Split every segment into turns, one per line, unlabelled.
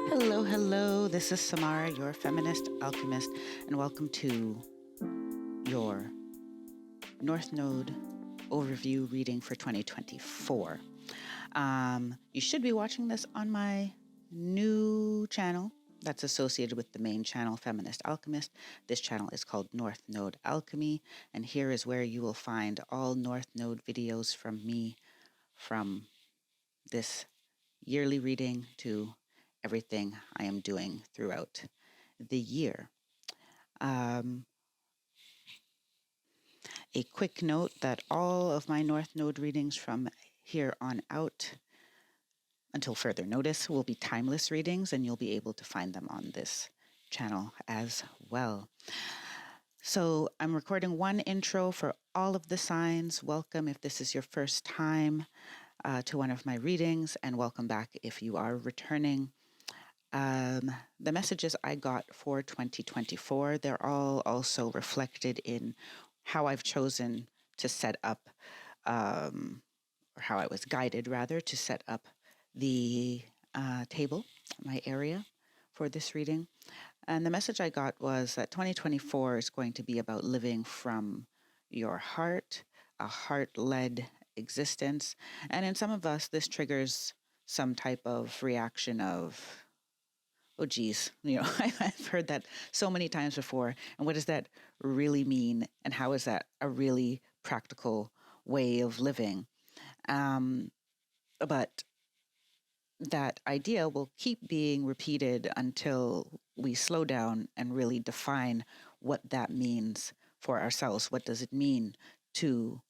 Hello, hello. This is Samara, your feminist alchemist, and welcome to your North Node overview reading for 2024. You should be watching this on my new channel that's associated with the main channel, Feminist Alchemist. This channel is called North Node Alchemy, and here is where you will find all North Node videos from me from this yearly reading to everything I am doing throughout the year. A quick note that all of my North Node readings from here on out until further notice will be timeless readings, and you'll be able to find them on this channel as well. So I'm recording one intro for all of the signs. Welcome if this is your first time to one of my readings, and welcome back if you are returning. The messages I got for 2024, they're all also reflected in how I've chosen to set up, or how I was guided rather, to set up the table, my area for this reading. And the message I got was that 2024 is going to be about living from your heart, a heart-led existence. And in some of us, this triggers some type of reaction of, oh, geez, I've heard that so many times before. And what does that really mean? And how is that a really practical way of living? But that idea will keep being repeated until we slow down and really define what that means for ourselves. What does it mean to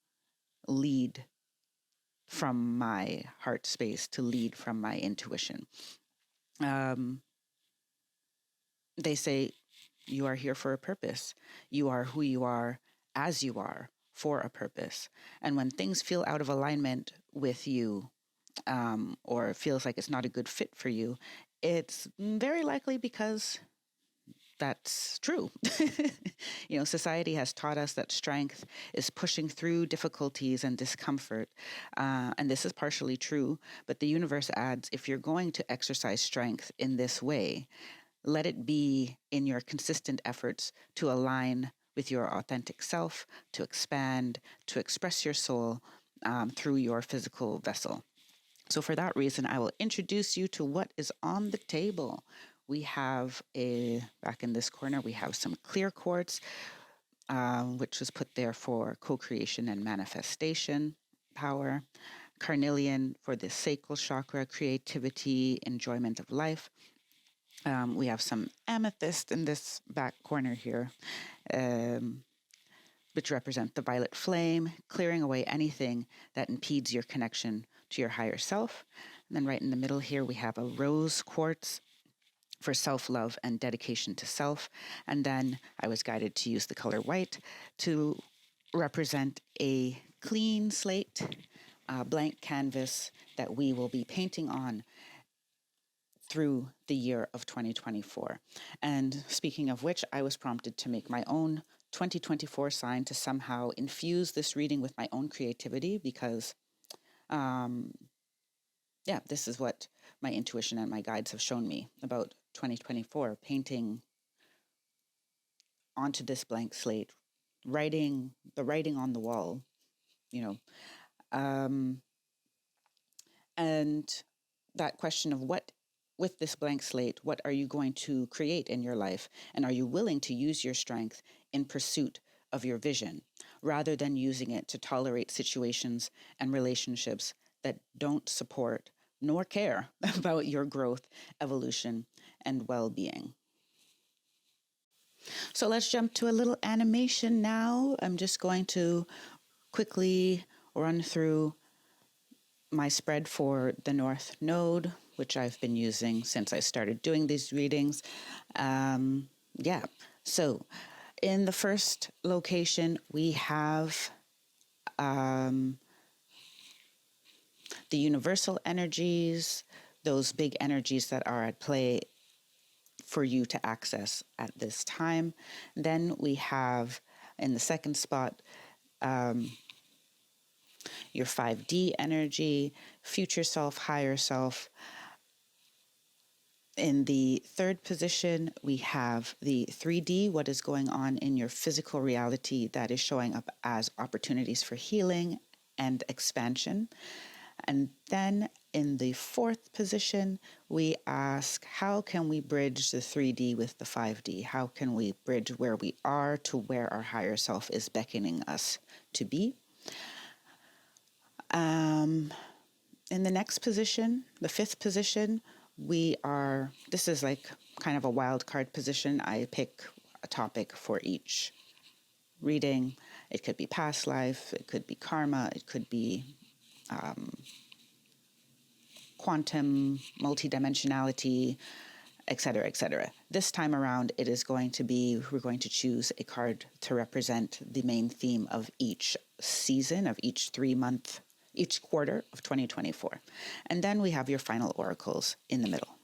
lead from my heart space, to lead from my intuition? They say you are here for a purpose. You are who you are as you are for a purpose. And when things feel out of alignment with you, or feels like it's not a good fit for you, it's very likely because that's true. Society has taught us that strength is pushing through difficulties and discomfort. And this is partially true, but the universe adds, if you're going to exercise strength in this way, let it be in your consistent efforts to align with your authentic self, to expand, to express your soul through your physical vessel. So for that reason, I will introduce you to what is on the table. We have back in this corner, we have some clear quartz, which was put there for co-creation and manifestation power. Carnelian for the sacral chakra, creativity, enjoyment of life. We have some amethyst in this back corner here, which represent the violet flame, clearing away anything that impedes your connection to your higher self. And then right in the middle here, we have a rose quartz for self-love and dedication to self. And then I was guided to use the color white to represent a clean slate, blank canvas that we will be painting on through the year of 2024. And speaking of which, I was prompted to make my own 2024 sign to somehow infuse this reading with my own creativity because, this is what my intuition and my guides have shown me about 2024, painting onto this blank slate, writing on the wall, and that question of what, with this blank slate, what are you going to create in your life? And are you willing to use your strength in pursuit of your vision rather than using it to tolerate situations and relationships that don't support nor care about your growth, evolution, and well-being? So let's jump to a little animation now. I'm just going to quickly run through my spread for the North Node, which I've been using since I started doing these readings. So in the first location, we have the universal energies, those big energies that are at play for you to access at this time. Then we have, in the second spot, your 5D energy, future self, higher self, In the third position, we have the 3D, what is going on in your physical reality that is showing up as opportunities for healing and expansion. And then in the fourth position, we ask, how can we bridge the 3D with the 5D? How can we bridge where we are to where our higher self is beckoning us to be? In the next position, the fifth position, this is like kind of a wild card position. I pick a topic for each reading. It could be past life, it could be karma, it could be quantum, multidimensionality, etc., etc. This time around, we're going to choose a card to represent the main theme of each season, of each each quarter of 2024. And then we have your final oracles in the middle.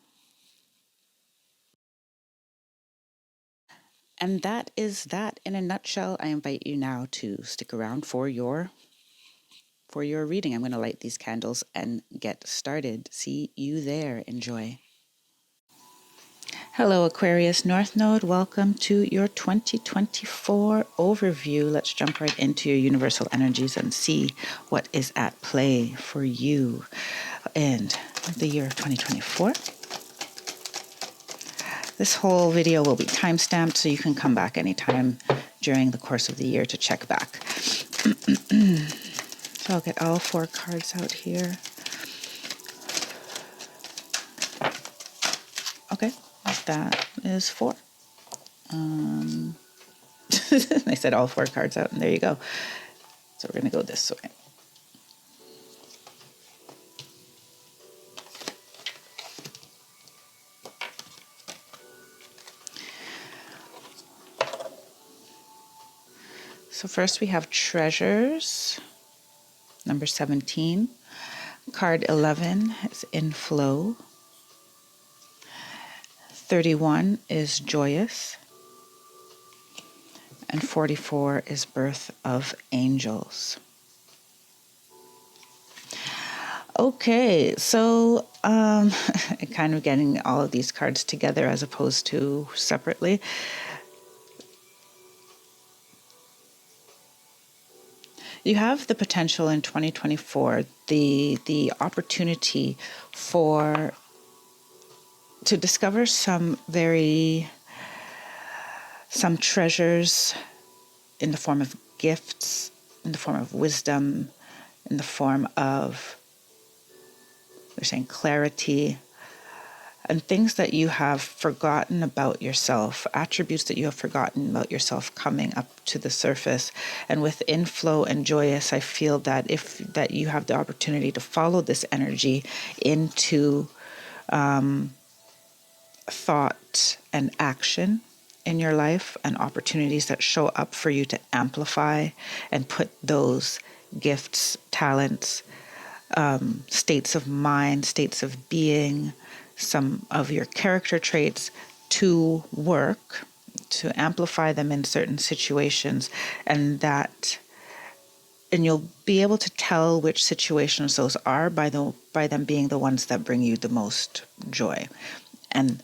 And that is that in a nutshell. I invite you now to stick around for your reading. I'm going to light these candles and get started. See you there. Enjoy. Hello, Aquarius North Node. Welcome to your 2024 overview. Let's jump right into your universal energies and see what is at play for you in the year of 2024. This whole video will be timestamped, so you can come back anytime during the course of the year to check back. So I'll get all 4 cards out here. Okay, that is 4. I said all 4 cards out, and there you go. So we're going to go this way. So first we have Treasures, number 17. Card 11 is Inflow. 31 is Joyous. And 44 is Birth of Angels. Okay, so kind of getting all of these cards together as opposed to separately. You have the potential in 2024, the opportunity to discover some treasures in the form of gifts, in the form of wisdom, in the form of, they're saying, clarity, and things that you have forgotten about yourself, attributes that you have forgotten about yourself coming up to the surface. And with Inflow and Joyous, I feel that that you have the opportunity to follow this energy into thought and action in your life, and opportunities that show up for you to amplify and put those gifts, talents, states of mind, states of being, some of your character traits to work, to amplify them in certain situations, and you'll be able to tell which situations those are by them being the ones that bring you the most joy. And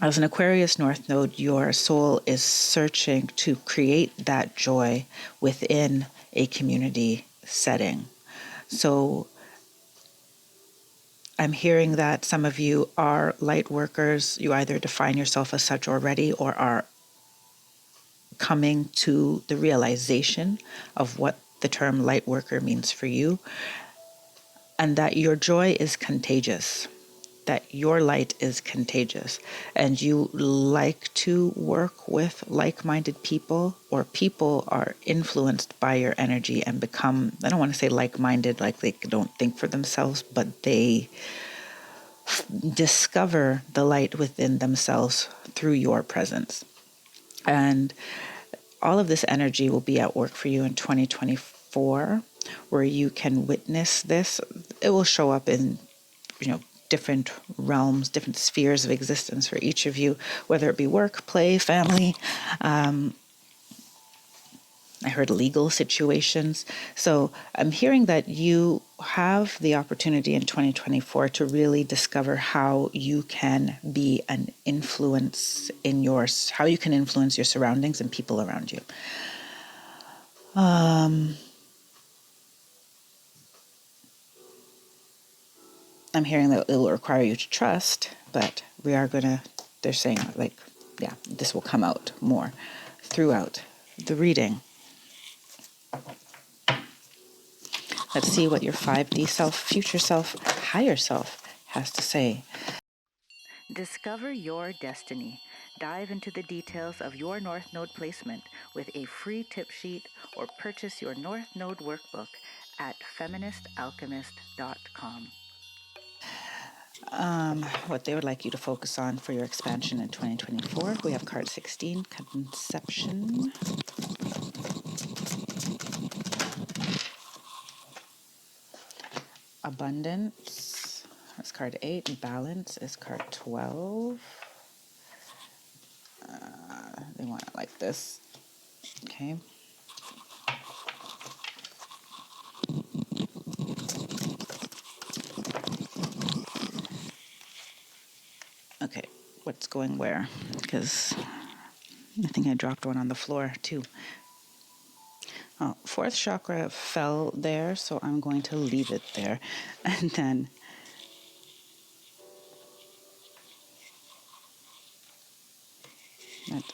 as an Aquarius North Node, your soul is searching to create that joy within a community setting. So I'm hearing that some of you are light workers. You either define yourself as such already or are coming to the realization of what the term light worker means for you, and that your joy is contagious, that your light is contagious, and you like to work with like-minded people, or people are influenced by your energy and become, I don't want to say like-minded, like they don't think for themselves, but they discover the light within themselves through your presence. And all of this energy will be at work for you in 2024, where you can witness this. It will show up in, different realms, different spheres of existence for each of you, whether it be work, play, family, I heard legal situations. So I'm hearing that you have the opportunity in 2024 to really discover how you can be an influence in how you can influence your surroundings and people around you. I'm hearing that it will require you to trust, but they're saying, like, yeah, this will come out more throughout the reading. Let's see what your 5D self, future self, higher self has to say. Discover your destiny. Dive into the details of your North Node placement with a free tip sheet or purchase your North Node workbook at feministalchemist.com. What they would like you to focus on for your expansion in 2024. We have card 16, Conception. Abundance. That's card 8. Balance is card 12. They want it like this. Okay. Okay. What's going where? Because I think I dropped one on the floor too. Oh, fourth chakra fell there, so I'm going to leave it there. And then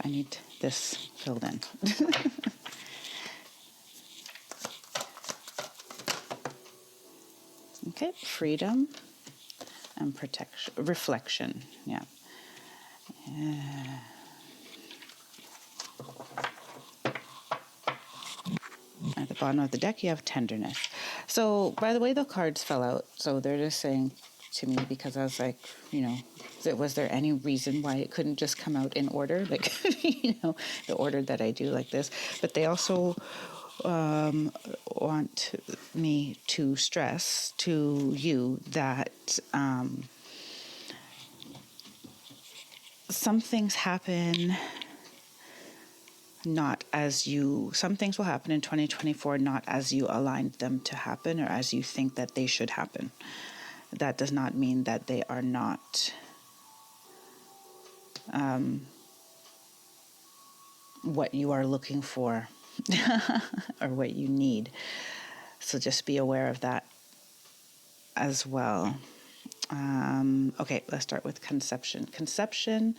I need this filled in. Okay, freedom and protection, reflection, yeah. At the bottom of the deck, you have tenderness. So, by the way, the cards fell out. So they're just saying to me, because I was like, was there any reason why it couldn't just come out in order? Like, the order that I do like this. But they also want me to stress to you that some things happen some things will happen in 2024 not as you aligned them to happen or as you think that they should happen. That does not mean that they are not what you are looking for or what you need. So just be aware of that as well. Okay, let's start with conception. Conception,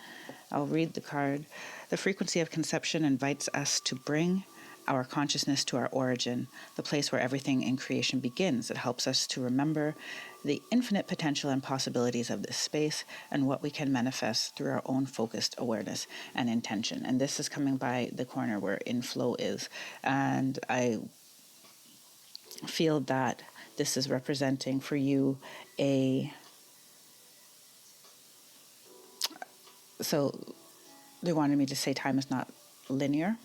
I'll read the card. The frequency of conception invites us to bring our consciousness to our origin, the place where everything in creation begins. It helps us to remember the infinite potential and possibilities of this space and what we can manifest through our own focused awareness and intention. And this is coming by the corner where inflow is. And I feel that this is representing for you so they wanted me to say time is not linear.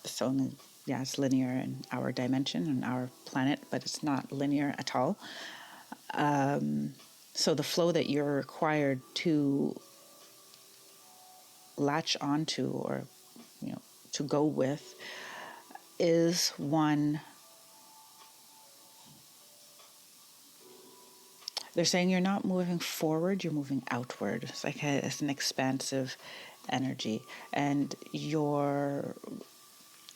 So, it's linear in our dimension and our planet, but it's not linear at all. So the flow that you're required to latch onto or, to go with is one. They're saying you're not moving forward, you're moving outward. It's like it's an expansive energy. And your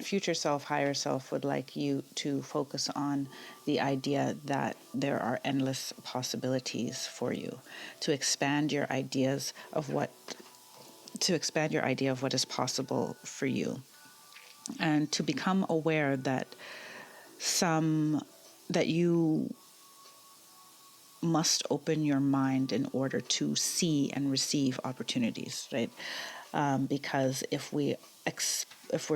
future self, higher self would like you to focus on the idea that there are endless possibilities for you, to expand your ideas of what is possible for you, and to become aware that you must open your mind in order to see and receive opportunities, right? Because if we're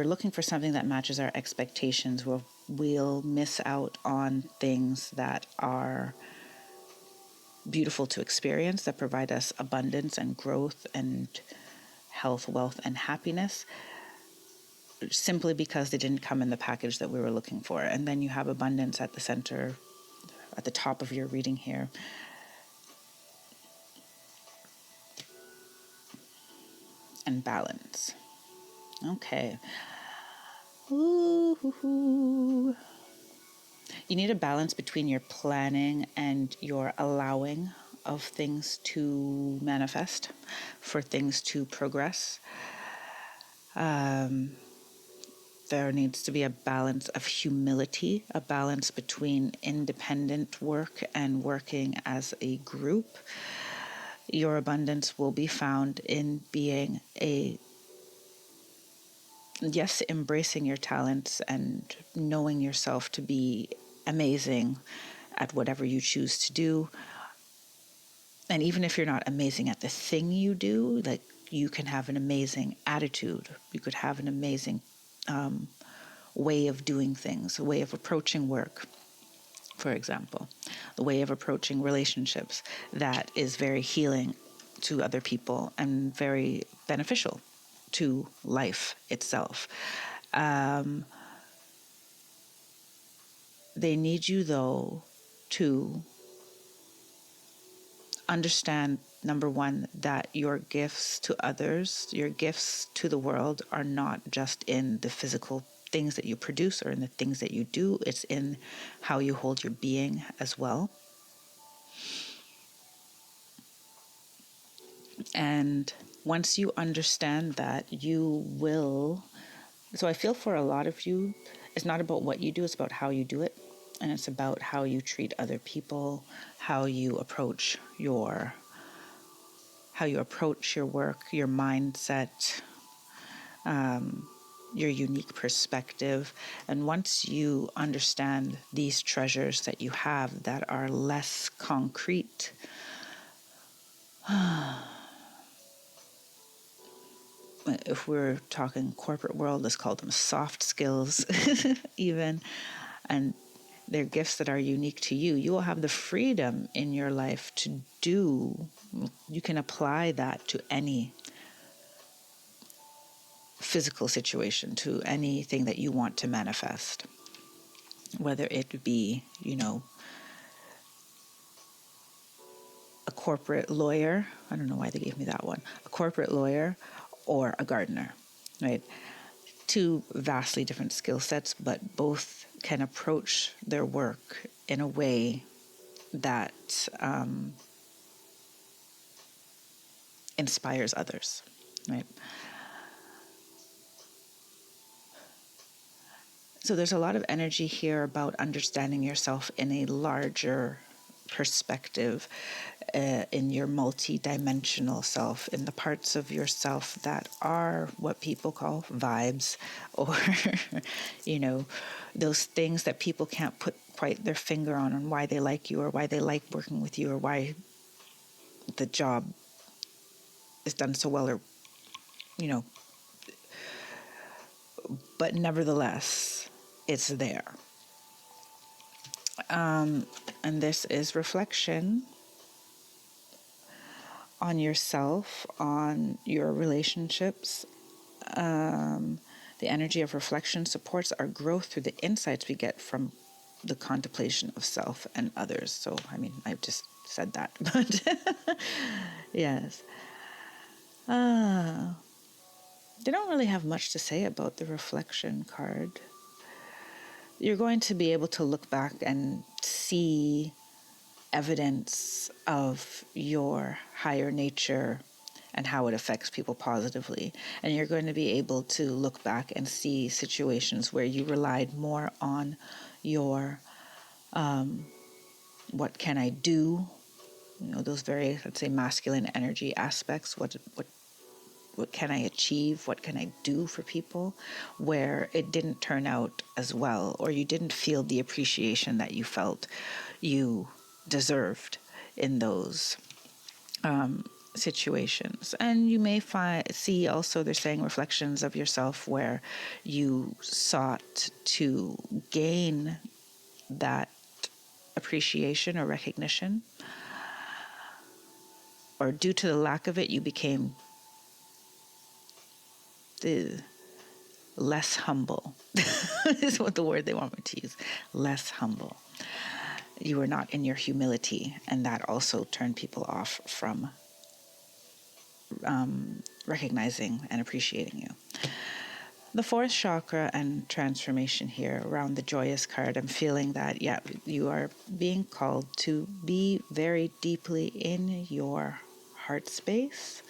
looking for something that matches our expectations, we'll miss out on things that are beautiful to experience, that provide us abundance and growth and health, wealth, and happiness, simply because they didn't come in the package that we were looking for. And then you have abundance at the center, at the top of your reading here. And balance. Okay. Ooh. You need a balance between your planning and your allowing of things to manifest, for things to progress. There needs to be a balance of humility, a balance between independent work and working as a group. Your abundance will be found in being embracing your talents and knowing yourself to be amazing at whatever you choose to do. And even if you're not amazing at the thing you do, like, you can have an amazing attitude. You could have an amazing way of doing things, a way of approaching work, for example, the way of approaching relationships that is very healing to other people and very beneficial to life itself. They need you, though, to understand, number one, that your gifts to others, your gifts to the world, are not just in the physical things that you produce or in the things that you do. It's in how you hold your being as well. And once you understand that, you will... So I feel for a lot of you, it's not about what you do, it's about how you do it. And it's about how you treat other people, how you approach your work, your mindset, your unique perspective. And once you understand these treasures that you have that are less concrete, if we're talking corporate world, let's call them soft skills even, and they're gifts that are unique to you, you will have the freedom in your life to do. You can apply that to any physical situation, to anything that you want to manifest, whether it be, a corporate lawyer. I don't know why they gave me that one. A corporate lawyer or a gardener, right? Two vastly different skill sets, but both can approach their work in a way that inspires others, right? So there's a lot of energy here about understanding yourself in a larger perspective, in your multi-dimensional self, in the parts of yourself that are what people call vibes, or, those things that people can't put quite their finger on why they like you or why they like working with you or why the job is done so well, or, but nevertheless, it's there. And this is reflection on yourself, on your relationships. The energy of reflection supports our growth through the insights we get from the contemplation of self and others. So, I've just said that, but yes. They don't really have much to say about the reflection card. You're going to be able to look back and see evidence of your higher nature and how it affects people positively. And you're going to be able to look back and see situations where you relied more on your, what can I do? Those very, let's say, masculine energy aspects. What can I achieve? What can I do for people? Where it didn't turn out as well, or you didn't feel the appreciation that you felt you deserved in those situations. And you may see also, they're saying, reflections of yourself where you sought to gain that appreciation or recognition, or due to the lack of it, you became less humble is what the word they want me to use. Less humble. You were not in your humility, and that also turned people off from recognizing and appreciating you. The fourth chakra and transformation here around the joyous card, I'm feeling that, yeah, you are being called to be very deeply in your heart space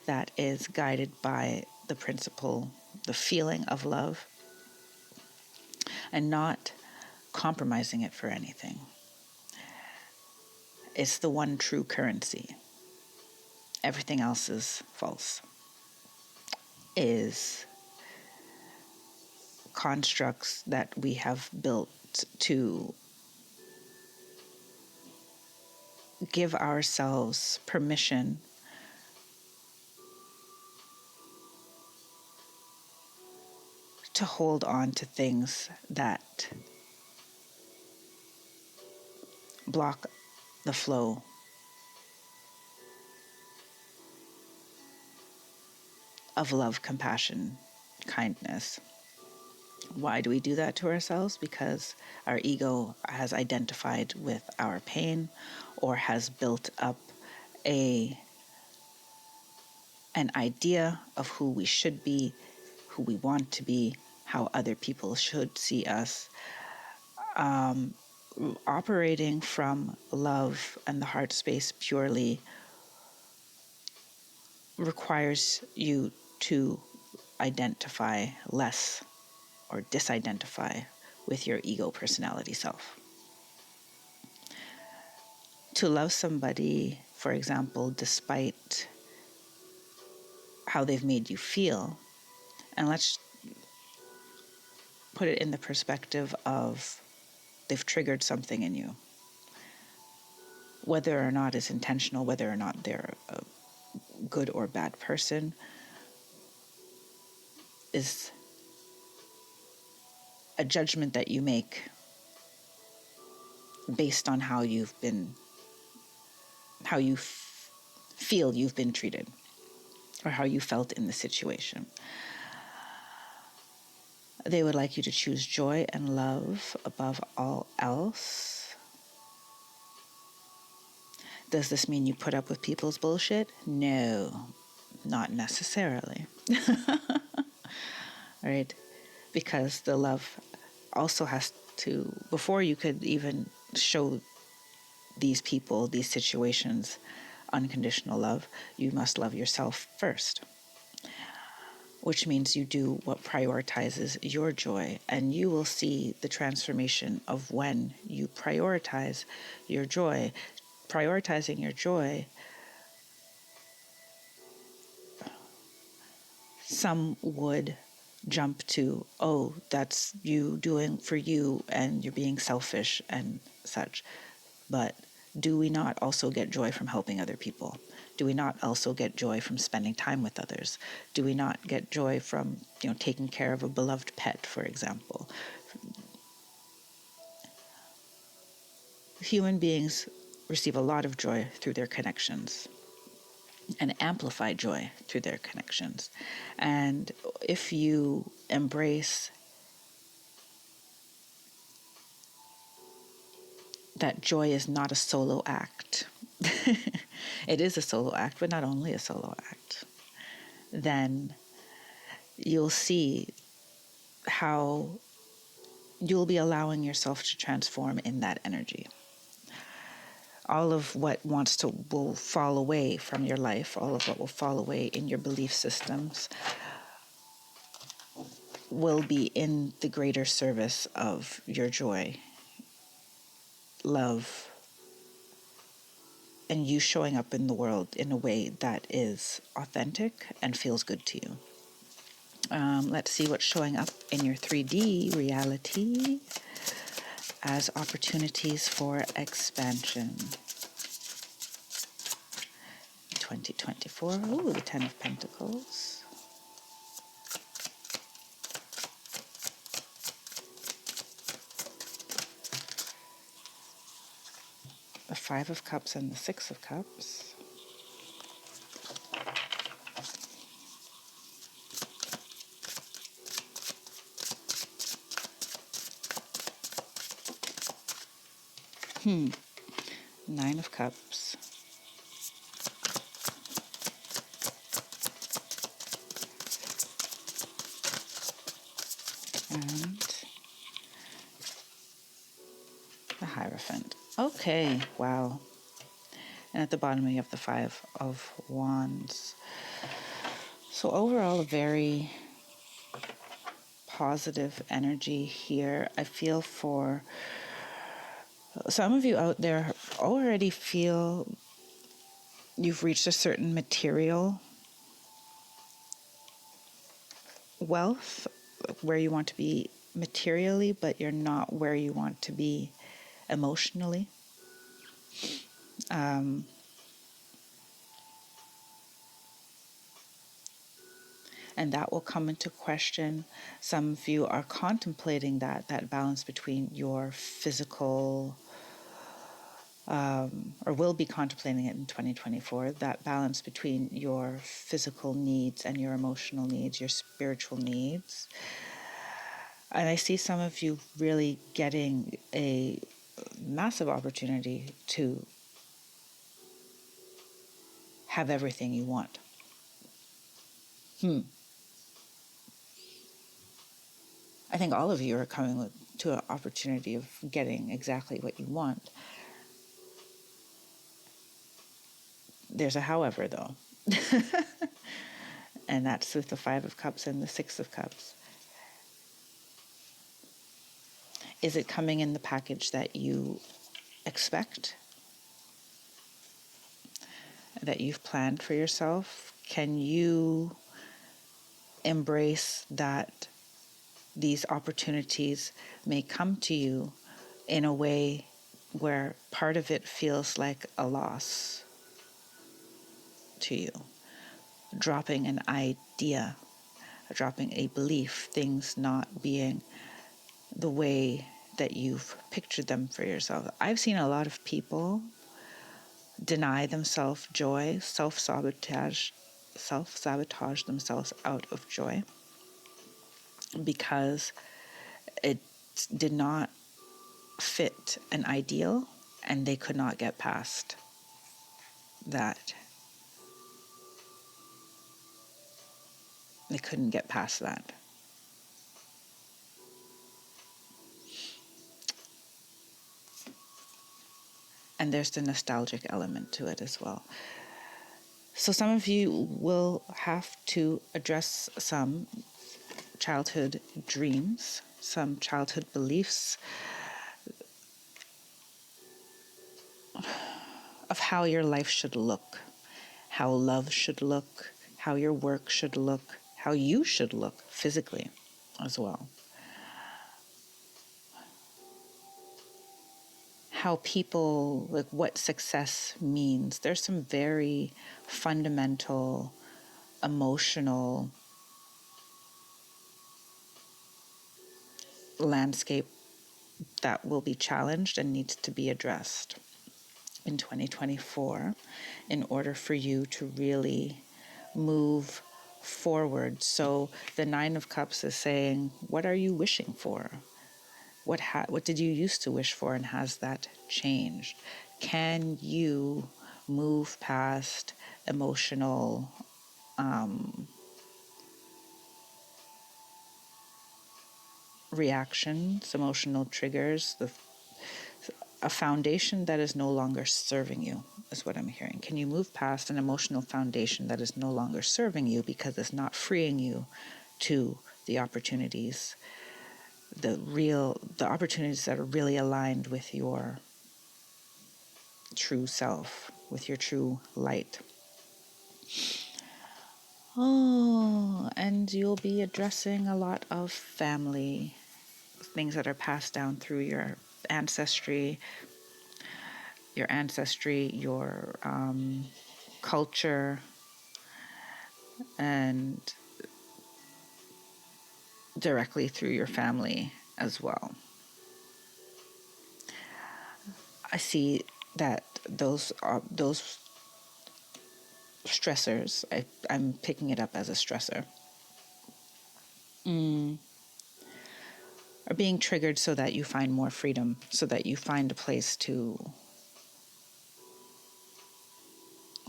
that is guided by the principle, the feeling of love, and not compromising it for anything. It's the one true currency. Everything else is false. Is constructs that we have built to give ourselves permission to hold on to things that block the flow of love, compassion, kindness. Why do we do that to ourselves? Because our ego has identified with our pain or has built up an idea of who we should be, who we want to be, how other people should see us. Operating from love and the heart space purely requires you to identify less or disidentify with your ego personality self. To love somebody, for example, despite how they've made you feel, and let's put it in the perspective of they've triggered something in you, whether or not it's intentional, whether or not they're a good or bad person, is a judgment that you make based on how you feel you've been treated or how you felt in the situation. They would like you to choose joy and love above all else. Does this mean you put up with people's bullshit? No, not necessarily. Right? Because the love also has to, before you could even show these people, these situations, unconditional love, you must love yourself first. Which means you do what prioritizes your joy, and you will see the transformation of when you prioritize your joy. Prioritizing your joy, some would jump to, oh, that's you doing for you and you're being selfish and such. But do we not also get joy from helping other people? Do we not also get joy from spending time with others? Do we not get joy from, taking care of a beloved pet, for example? Human beings receive a lot of joy through their connections and amplify joy through their connections. And if you embrace that joy is not a solo act, it is a solo act, but not only a solo act, then you'll see how you'll be allowing yourself to transform in that energy. All of what will fall away from your life, all of what will fall away in your belief systems will be in the greater service of your joy, love, and you showing up in the world in a way that is authentic and feels good to you. Let's see what's showing up in your 3D reality as opportunities for expansion. 2024, ooh, the 10 of Pentacles. The 5 of Cups and the 6 of Cups. Nine of Cups. and the Hierophant. Okay, wow. And at the bottom you have the Five of Wands. So overall, a very positive energy here. I feel for some of you out there already feel you've reached a certain material wealth where you want to be materially, but you're not where you want to be emotionally. And that will come into question. Some of you are contemplating that balance between your physical, or will be contemplating it in 2024, that balance between your physical needs and your emotional needs, your spiritual needs. And I see some of you really getting a massive opportunity to have everything you want. I think all of you are coming to an opportunity of getting exactly what you want. There's a however, though. And that's with the Five of Cups and the Six of Cups. Is it coming in the package that you expect? That you've planned for yourself? Can you embrace that these opportunities may come to you in a way where part of it feels like a loss to you? Dropping an idea, dropping a belief, things not being the way that you've pictured them for yourself. I've seen a lot of people deny themselves joy, self-sabotage themselves out of joy because it did not fit an ideal and they could not get past that. They couldn't get past that. And there's the nostalgic element to it as well. So some of you will have to address some childhood dreams, some childhood beliefs of how your life should look, how love should look, how your work should look, how you should look physically as well. How people, like what success means. There's some very fundamental, emotional landscape that will be challenged and needs to be addressed in 2024 in order for you to really move forward. So the Nine of Cups is saying, what are you wishing for? What did you used to wish for, and has that changed? Can you move past emotional reactions, emotional triggers, a foundation that is no longer serving you, is what I'm hearing. Can you move past an emotional foundation that is no longer serving you because it's not freeing you to the opportunities, the opportunities that are really aligned with your true self, with your true light? Oh, and you'll be addressing a lot of family, things that are passed down through your ancestry, your culture, and directly through your family as well. I see that those stressors, I'm picking it up as a stressor, are being triggered so that you find more freedom, so that you find a place to...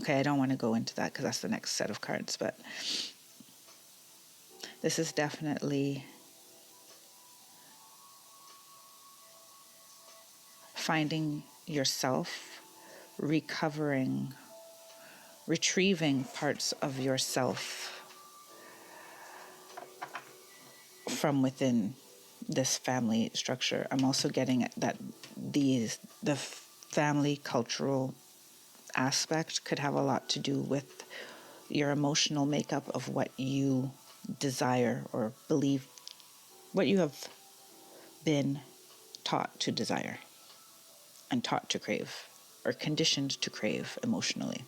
Okay, I don't want to go into that because that's the next set of cards, but this is definitely finding yourself, recovering, retrieving parts of yourself from within this family structure. I'm also getting that the family cultural aspect could have a lot to do with your emotional makeup of what you desire or believe, what you have been taught to desire and taught to crave or conditioned to crave emotionally.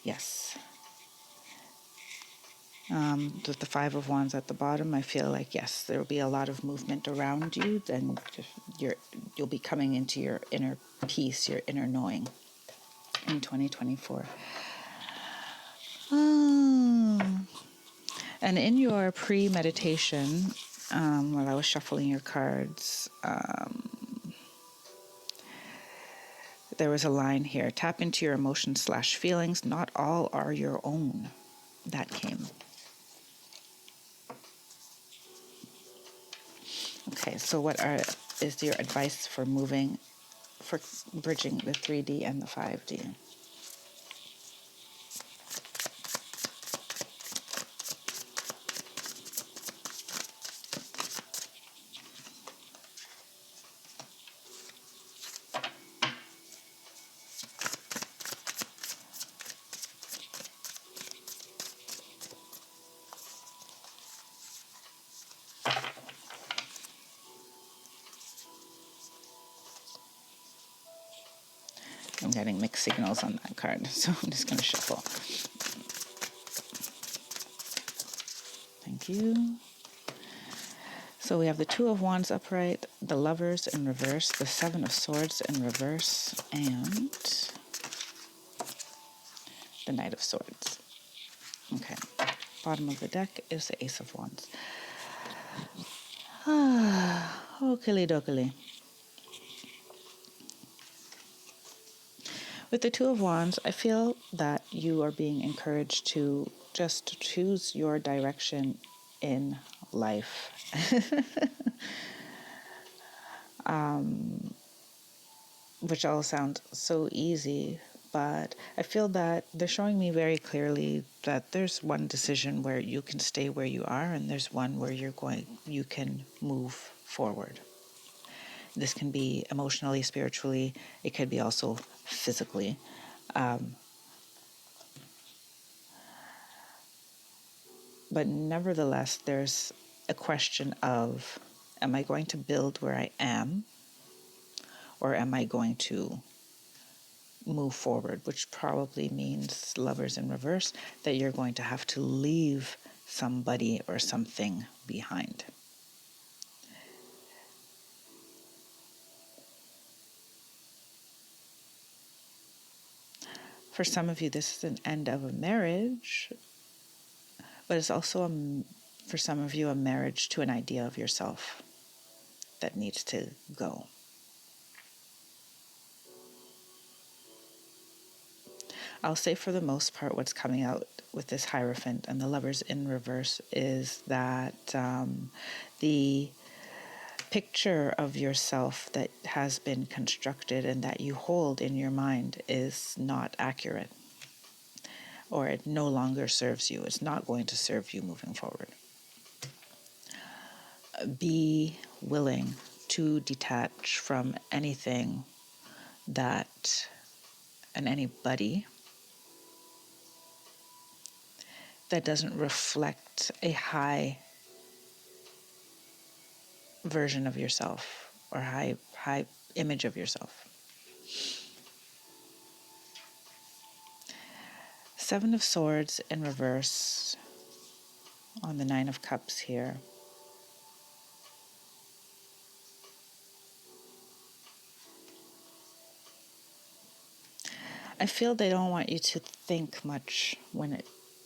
Yes. With the Five of Wands at the bottom, I feel like, yes, there will be a lot of movement around you. Then you'll be coming into your inner peace, your inner knowing in 2024. And in your pre-meditation, while I was shuffling your cards, there was a line here: tap into your emotions/feelings. Not all are your own. That came. Okay, so what is your advice for bridging the 3D and the 5D? I'm getting mixed signals on that card, so I'm just going to shuffle. Thank you. So we have the Two of Wands upright, the Lovers in reverse, the Seven of Swords in reverse, and the Knight of Swords. Okay. Bottom of the deck is the Ace of Wands. Okily dokily. With the Two of Wands, I feel that you are being encouraged to just choose your direction in life. Which all sounds so easy, but I feel that they're showing me very clearly that there's one decision where you can stay where you are, and there's one where you can move forward. This can be emotionally, spiritually, it could be also physically. But nevertheless, there's a question of, am I going to build where I am, or am I going to move forward, which probably means, Lovers in reverse, that you're going to have to leave somebody or something behind. For some of you, this is an end of a marriage, but it's also, for some of you, a marriage to an idea of yourself that needs to go. I'll say for the most part, what's coming out with this Hierophant and the Lovers in reverse is that the picture of yourself that has been constructed and that you hold in your mind is not accurate, or it no longer serves you. It's not going to serve you moving forward. Be willing to detach from anything and anybody that doesn't reflect a high version of yourself or high image of yourself. Seven of Swords in reverse on the Nine of Cups here. I feel they don't want you to think much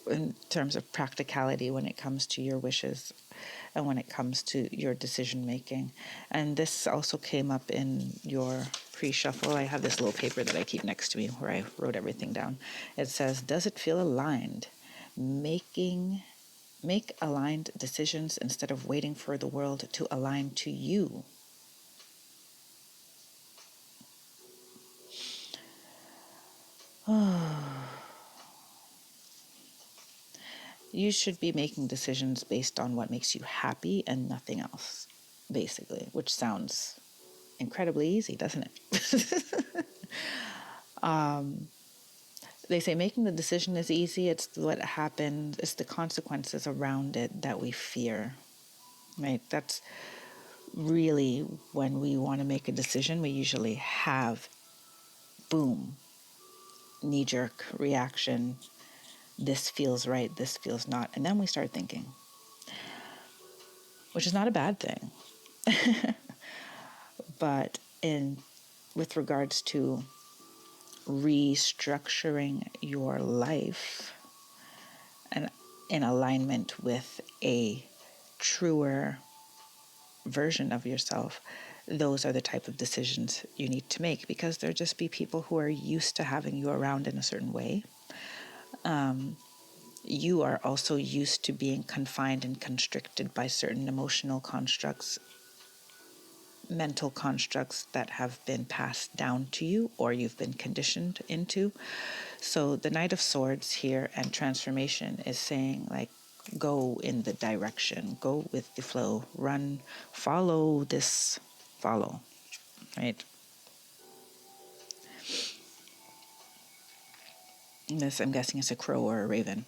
in terms of practicality when it comes to your wishes and when it comes to your decision making. And this also came up in your pre-shuffle. I have this little paper that I keep next to me where I wrote everything down. It says, does it feel aligned? Make aligned decisions instead of waiting for the world to align to you. You should be making decisions based on what makes you happy and nothing else, basically, which sounds incredibly easy, doesn't it? They say making the decision is easy. It's what happens, it's the consequences around it that we fear, right? That's really when we want to make a decision, we usually have, boom, knee-jerk reaction. This feels right, this feels not. And then we start thinking, which is not a bad thing. But with regards to restructuring your life and in alignment with a truer version of yourself, those are the type of decisions you need to make, because there just be people who are used to having you around in a certain way. You are also used to being confined and constricted by certain emotional constructs, mental constructs that have been passed down to you or you've been conditioned into. So the Knight of Swords here and transformation is saying, like, go in the direction, go with the flow, run, follow, right? This, I'm guessing, is a crow or a raven.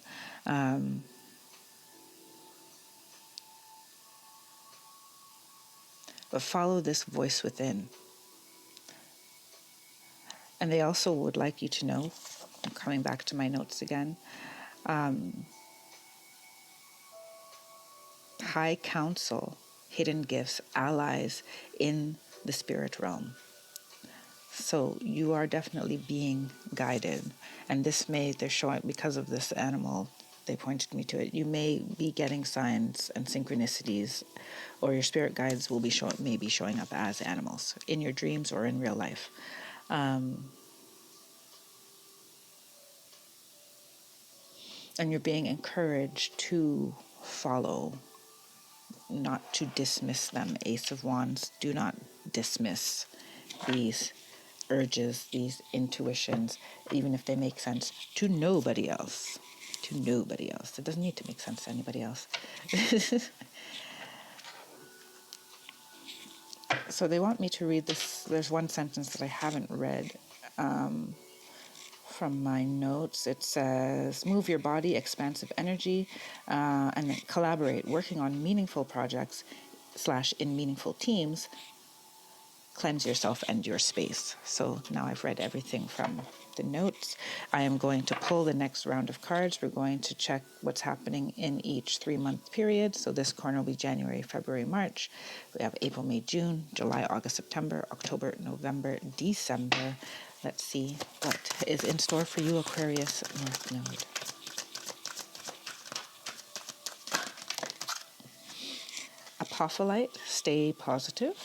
But follow this voice within. And they also would like you to know, coming back to my notes again, high counsel, hidden gifts, allies in the spirit realm. So you are definitely being guided. And they're showing, because of this animal, they pointed me to it, you may be getting signs and synchronicities, or your spirit guides will be showing up as animals in your dreams or in real life. And you're being encouraged to follow, not to dismiss them. Ace of Wands, do not dismiss these urges, these intuitions, even if they make sense to nobody else. To nobody else. It doesn't need to make sense to anybody else. So they want me to read this. There's one sentence that I haven't read from my notes. It says, move your body, expansive energy, and then collaborate, working on meaningful projects / in meaningful teams, cleanse yourself and your space. So now I've read everything from the notes. I am going to pull the next round of cards. We're going to check what's happening in each 3-month period. So this corner will be January, February, March. We have April, May, June, July, August, September, October, November, December. Let's see what is in store for you, Aquarius North Node. Apophyllite, stay positive.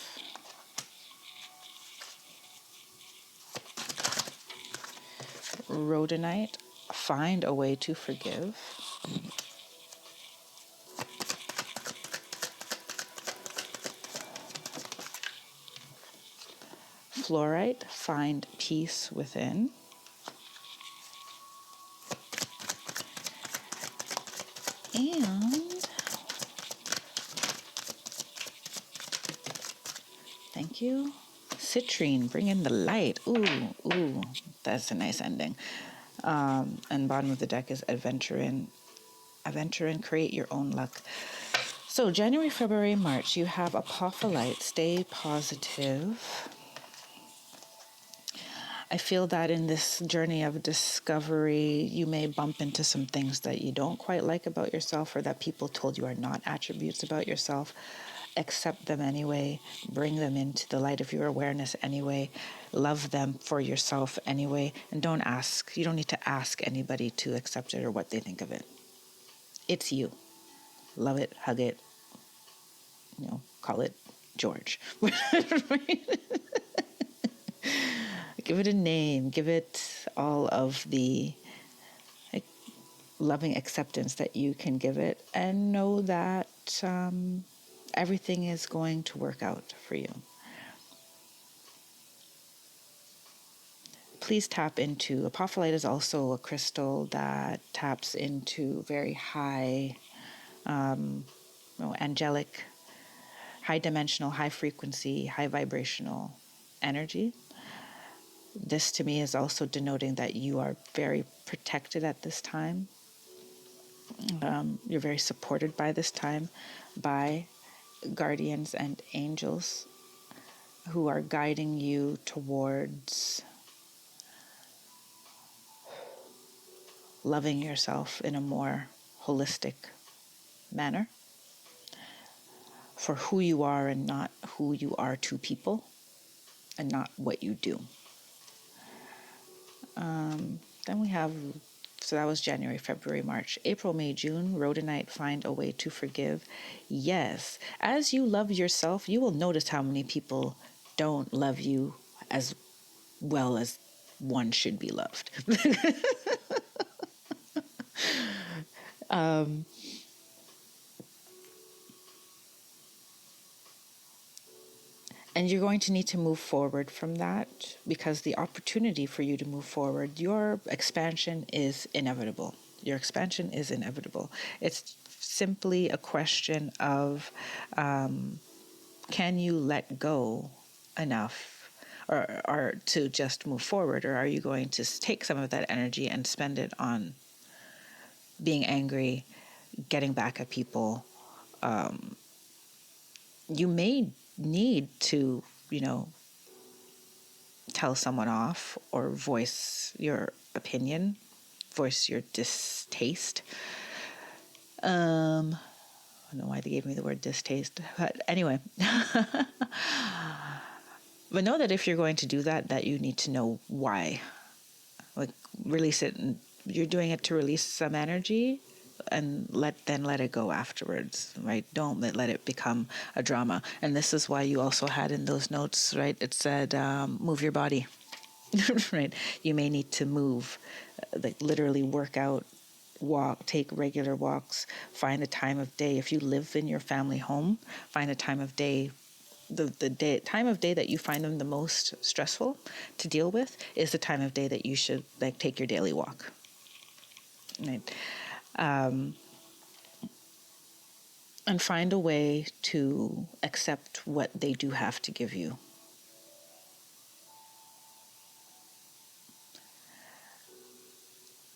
Rhodonite, find a way to forgive. Fluorite, find peace within. And thank you. Citrine, bring in the light. Ooh, that's a nice ending. And bottom of the deck is adventure in, create your own luck. So January, February, March, you have Apophyllite, stay positive. I feel that in this journey of discovery, you may bump into some things that you don't quite like about yourself, or that people told you are not attributes about yourself. Accept them anyway, bring them into the light of your awareness anyway, love them for yourself anyway, and you don't need to ask anybody to accept it or what they think of it. It's you. Love it, hug it, call it George. Give it a name, give it all of the loving acceptance that you can give it, and know that everything is going to work out for you. please tap into, apophyllite is also a crystal that taps into very high, angelic, high dimensional, high frequency, high vibrational energy. This to me is also denoting that you are very protected at this time. You're very supported by this time by guardians and angels who are guiding you towards loving yourself in a more holistic manner for who you are and not who you are to people and not what you do. Then we have, so that was January, February, March, April, May, June, Rhodonite, find a way to forgive. Yes, as you love yourself, you will notice how many people don't love you as well as one should be loved. And you're going to need to move forward from that because the opportunity for you to move forward, your expansion is inevitable. Your expansion is inevitable. It's simply a question of can you let go enough or to just move forward, or are you going to take some of that energy and spend it on being angry, getting back at people? You may need to, tell someone off or voice your opinion, voice your distaste. I don't know why they gave me the word distaste, but anyway. But know that if you're going to do that, that you need to know why. Like, release it, and you're doing it to release some energy, and let it go afterwards, right? Don't let it become a drama. And this is why you also had in those notes, right? It said, move your body, right? You may need to move, like literally work out, walk, take regular walks, find a time of day. If you live in your family home, find a time of day. The time of day that you find them the most stressful to deal with is the time of day that you should take your daily walk, right? And find a way to accept what they do have to give you.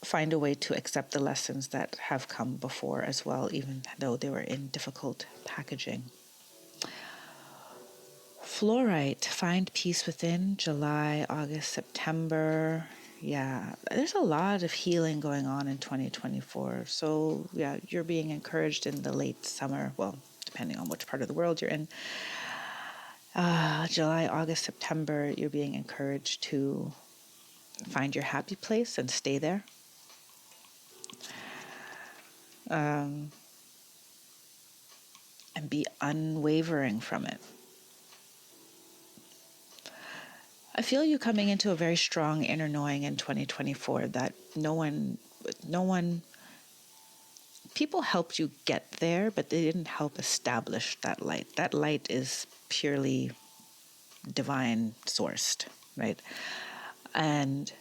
Find a way to accept the lessons that have come before as well, even though they were in difficult packaging. Fluorite, find peace within, July, August, September. Yeah, there's a lot of healing going on in 2024. So yeah, you're being encouraged in the late summer, well, depending on which part of the world you're in. July, August, September, you're being encouraged to find your happy place and stay there. And be unwavering from it. I feel you coming into a very strong inner knowing in 2024 that no one, people helped you get there, but they didn't help establish that light. That light is purely divine sourced, right? And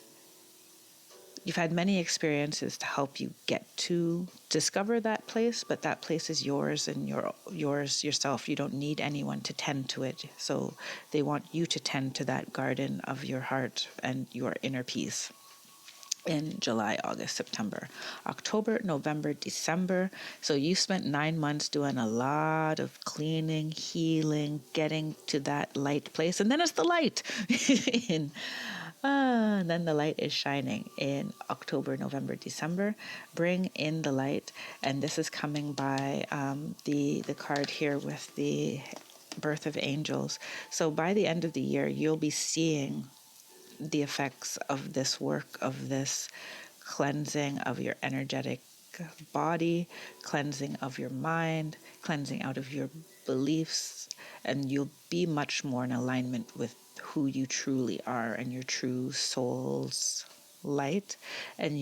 you've had many experiences to help you get to discover that place, but that place is yours and yours yourself. You don't need anyone to tend to it. So they want you to tend to that garden of your heart and your inner peace. In July, August, September, October, November, December. So you spent 9 months doing a lot of cleaning, healing, getting to that light place. And then it's the light. And then the light is shining in October, November, December. Bring in the light. And this is coming by the card here with the birth of angels. So by the end of the year, you'll be seeing the effects of this work, of this cleansing of your energetic body, cleansing of your mind, cleansing out of your beliefs, and you'll be much more in alignment with who you truly are and your true soul's light. And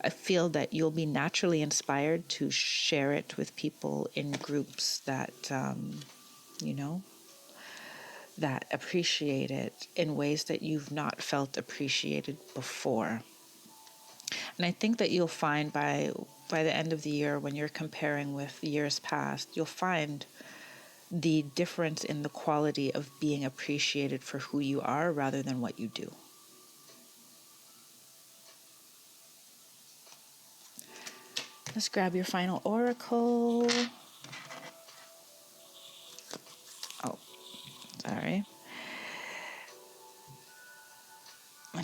I feel that you'll be naturally inspired to share it with people in groups that, that appreciate it in ways that you've not felt appreciated before. And I think that you'll find by the end of the year, when you're comparing with years past, you'll find the difference in the quality of being appreciated for who you are rather than what you do. Let's grab your final oracle. Oh, sorry.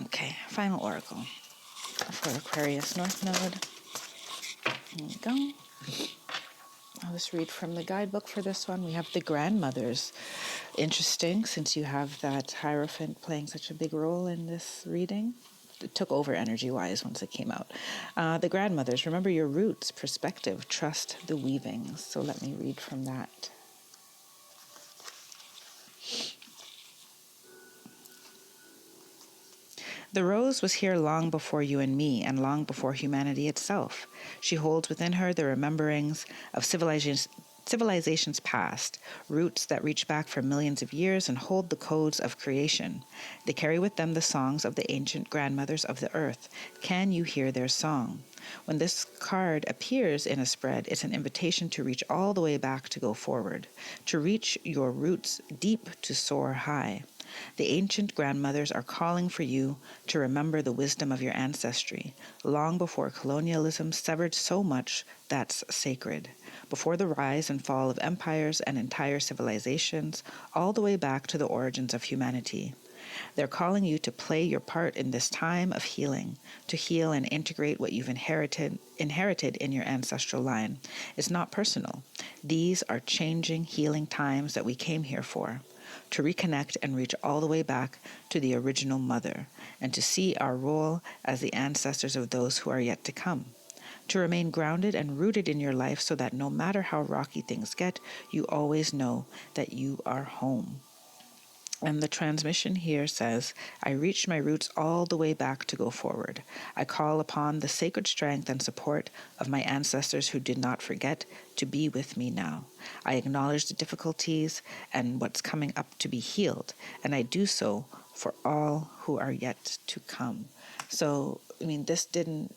Okay, final oracle for Aquarius North Node. Here we go. I'll just read from the guidebook for this one. We have the grandmothers. Interesting, since you have that Hierophant playing such a big role in this reading. It took over energy-wise once it came out. The grandmothers, remember your roots, perspective, trust the weavings. So let me read from that. The rose was here long before you and me, and long before humanity itself. She holds within her the rememberings of civilizations past, roots that reach back for millions of years and hold the codes of creation. They carry with them the songs of the ancient grandmothers of the earth. Can you hear their song? When this card appears in a spread, it's an invitation to reach all the way back to go forward, to reach your roots deep to soar high. The ancient grandmothers are calling for you to remember the wisdom of your ancestry, long before colonialism severed so much that's sacred, before the rise and fall of empires and entire civilizations, all the way back to the origins of humanity. They're calling you to play your part in this time of healing, to heal and integrate what you've inherited in your ancestral line. It's not personal. These are changing, healing times that we came here for, to reconnect and reach all the way back to the original mother, and to see our role as the ancestors of those who are yet to come. To remain grounded and rooted in your life so that no matter how rocky things get, you always know that you are home. And the transmission here says, I reach my roots all the way back to go forward. I call upon the sacred strength and support of my ancestors who did not forget to be with me now. I acknowledge the difficulties and what's coming up to be healed, and I do so for all who are yet to come. So, this didn't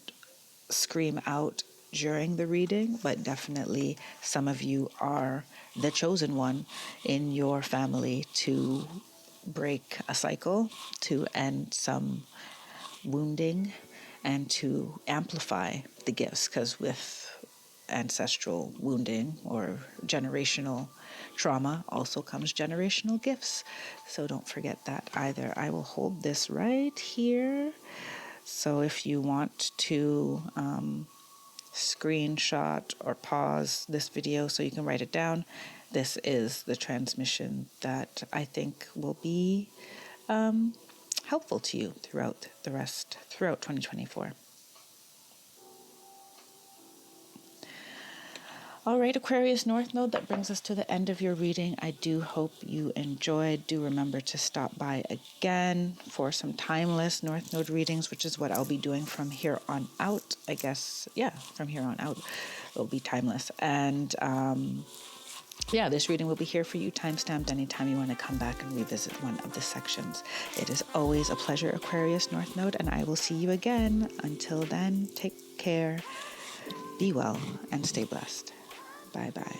scream out during the reading, but definitely some of you are the chosen one in your family to break a cycle, to end some wounding, and to amplify the gifts, because with ancestral wounding or generational trauma also comes generational gifts. So don't forget that either. I will hold this right here. So if you want to screenshot or pause this video so you can write it down, this is the transmission that I think will be helpful to you throughout 2024. All right, Aquarius North Node, that brings us to the end of your reading. I do hope you enjoyed. Do remember to stop by again for some timeless North Node readings, which is what I'll be doing from here on out. I guess, from here on out, it'll be timeless. And this reading will be here for you, time-stamped anytime you want to come back and revisit one of the sections. It is always a pleasure, Aquarius North Node, and I will see you again. Until then, take care, be well, and stay blessed. Bye-bye.